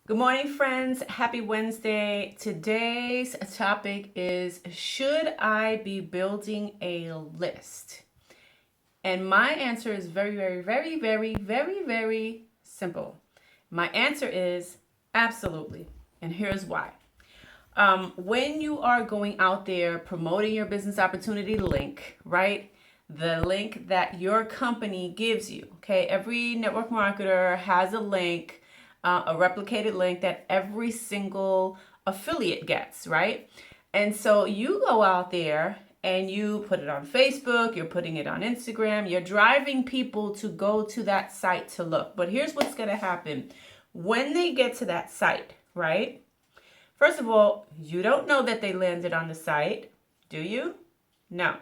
Good morning, friends. Happy Wednesday. Today's topic is, should I be building a list? And my answer is very simple. My answer is absolutely. And here's why. When you are going out there promoting your business opportunity link, right? The link that your company gives you, okay? Every network marketer has a link, a replicated link that every single affiliate gets, right? And so you go out there and you put it on Facebook, you're putting it on Instagram, you're driving people to go to that site to look. But here's what's going to happen. When they get to that site, right? First of all, you don't know that they landed on the site, do you? No.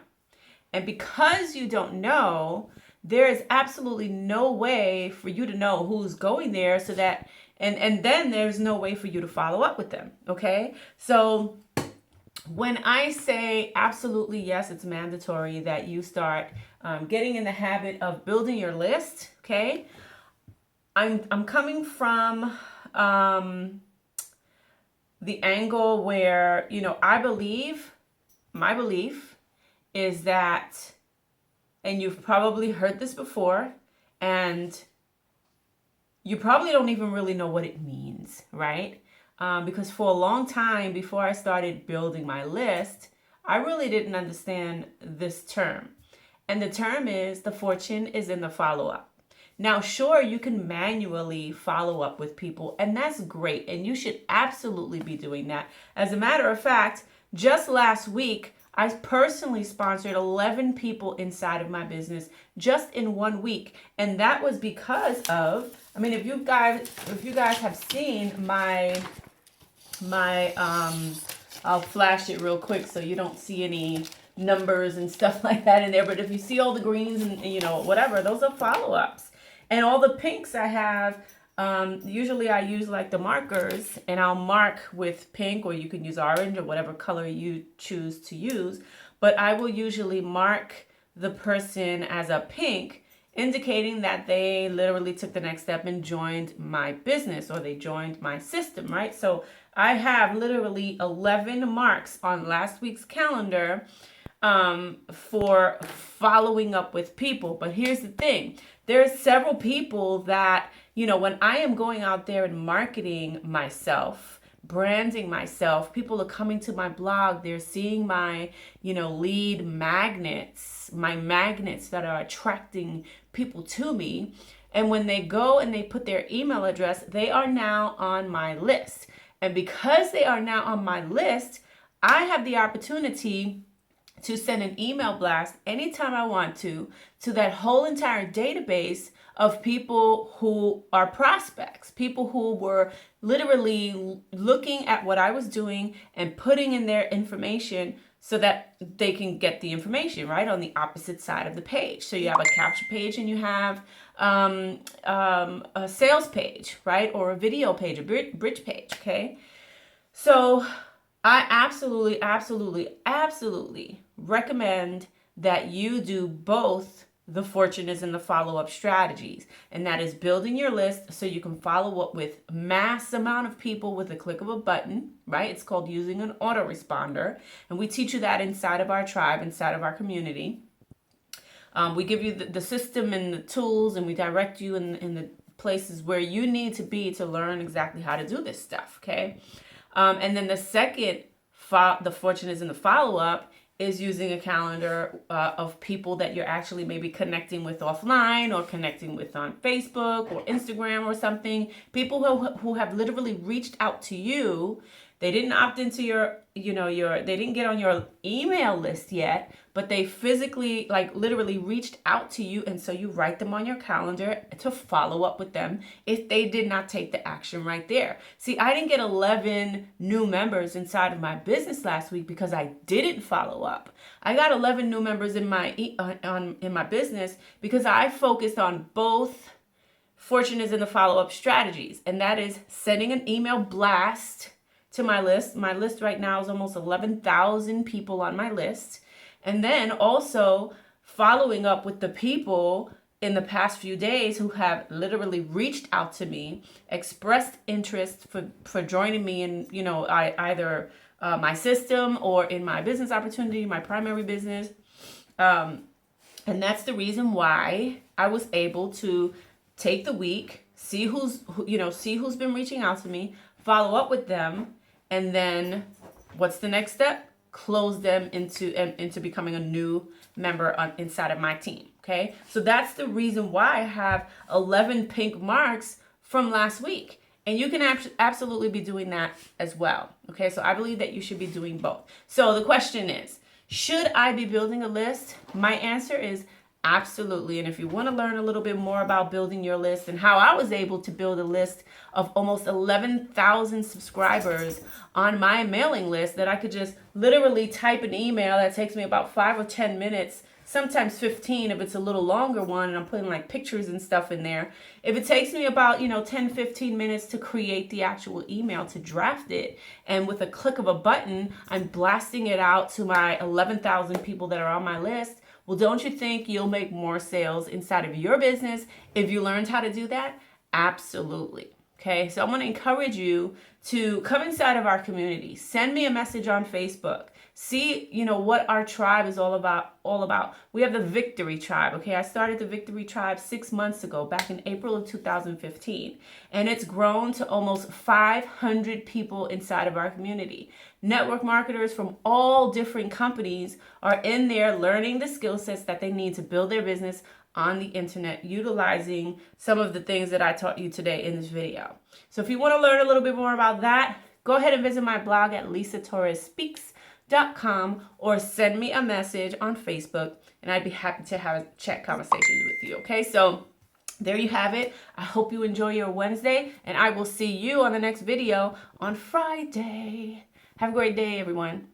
And because you don't know, there is absolutely no way for you to know who's going there, so that, and then there's no way for you to follow up with them, okay? So when I say absolutely yes, it's mandatory that you start getting in the habit of building your list, okay? I'm coming from the angle where, my belief is that, and you've probably heard this before, and you probably don't even really know what it means, right? Because for a long time before I started building my list, I really didn't understand this term. And the term is, the fortune is in the follow-up. Now, sure, you can manually follow up with people, and that's great, and you should absolutely be doing that. As a matter of fact, just last week, I personally sponsored 11 people inside of my business just in 1 week, and that was because of, if you guys have seen my I'll flash it real quick so you don't see any numbers and stuff like that in there, but if you see all the greens and whatever, those are follow-ups. And all the pinks I have, usually I use like the markers, and I'll mark with pink, or you can use orange or whatever color you choose to use. But I will usually mark the person as a pink, indicating that they literally took the next step and joined my business, or they joined my system, right? So I have literally 11 marks on last week's calendar for following up with people. But here's the thing. There's several people that, when I am going out there and marketing myself, branding myself, people are coming to my blog, they're seeing my, lead magnets, my magnets that are attracting people to me. And when they go and they put their email address, they are now on my list. And because they are now on my list, I have the opportunity to send an email blast anytime I want to that whole entire database of people who are prospects, people who were literally looking at what I was doing and putting in their information so that they can get the information right on the opposite side of the page. So you have a capture page and you have a sales page, right? Or a video page, a bridge page, okay? So I absolutely recommend that you do both the fortune is in the follow-up strategies. And that is building your list so you can follow up with mass amount of people with a click of a button, right? It's called using an autoresponder. And we teach you that inside of our tribe, inside of our community. We give you the system and the tools, and we direct you in the places where you need to be to learn exactly how to do this stuff, okay? And then the second, the fortune is in the follow-up, is using a calendar of people that you're actually maybe connecting with offline, or connecting with on Facebook or Instagram or something. People who have literally reached out to you. They didn't opt into they didn't get on your email list yet, but they physically, literally reached out to you. And so you write them on your calendar to follow up with them if they did not take the action right there. See, I didn't get 11 new members inside of my business last week because I didn't follow up. I got 11 new members in my business because I focused on both fortune is in the follow-up strategies. And that is sending an email blast to my list. My list right now is almost 11,000 people on my list. And then also following up with the people in the past few days who have literally reached out to me, expressed interest for joining me in, either my system or in my business opportunity, my primary business. And that's the reason why I was able to take the week, see who's been reaching out to me, follow up with them, and then what's the next step? Close them into becoming a new member inside of my team. Okay, so that's the reason why I have 11 pink marks from last week. And you can absolutely be doing that as well. Okay, so I believe that you should be doing both. So the question is, should I be building a list? My answer is absolutely. And if you want to learn a little bit more about building your list and how I was able to build a list of almost 11,000 subscribers on my mailing list that I could just literally type an email that takes me about 5 or 10 minutes, sometimes 15 if it's a little longer one and I'm putting like pictures and stuff in there. If it takes me about 10, 15 minutes to create the actual email, to draft it, and with a click of a button I'm blasting it out to my 11,000 people that are on my list, well, don't you think you'll make more sales inside of your business if you learned how to do that? Absolutely. Okay, so I'm going to encourage you to come inside of our community. Send me a message on Facebook. See, what our tribe is all about. We have the Victory Tribe. Okay, I started the Victory Tribe 6 months ago, back in April of 2015, and it's grown to almost 500 people inside of our community. Network marketers from all different companies are in there learning the skill sets that they need to build their business on the internet, utilizing some of the things that I taught you today in this video. So if you want to learn a little bit more about that, go ahead and visit my blog at lisatorresspeaks.com or send me a message on Facebook, and I'd be happy to have a chat conversation with you. Okay, so there you have it. I hope you enjoy your Wednesday, and I will see you on the next video on Friday. Have a great day, everyone.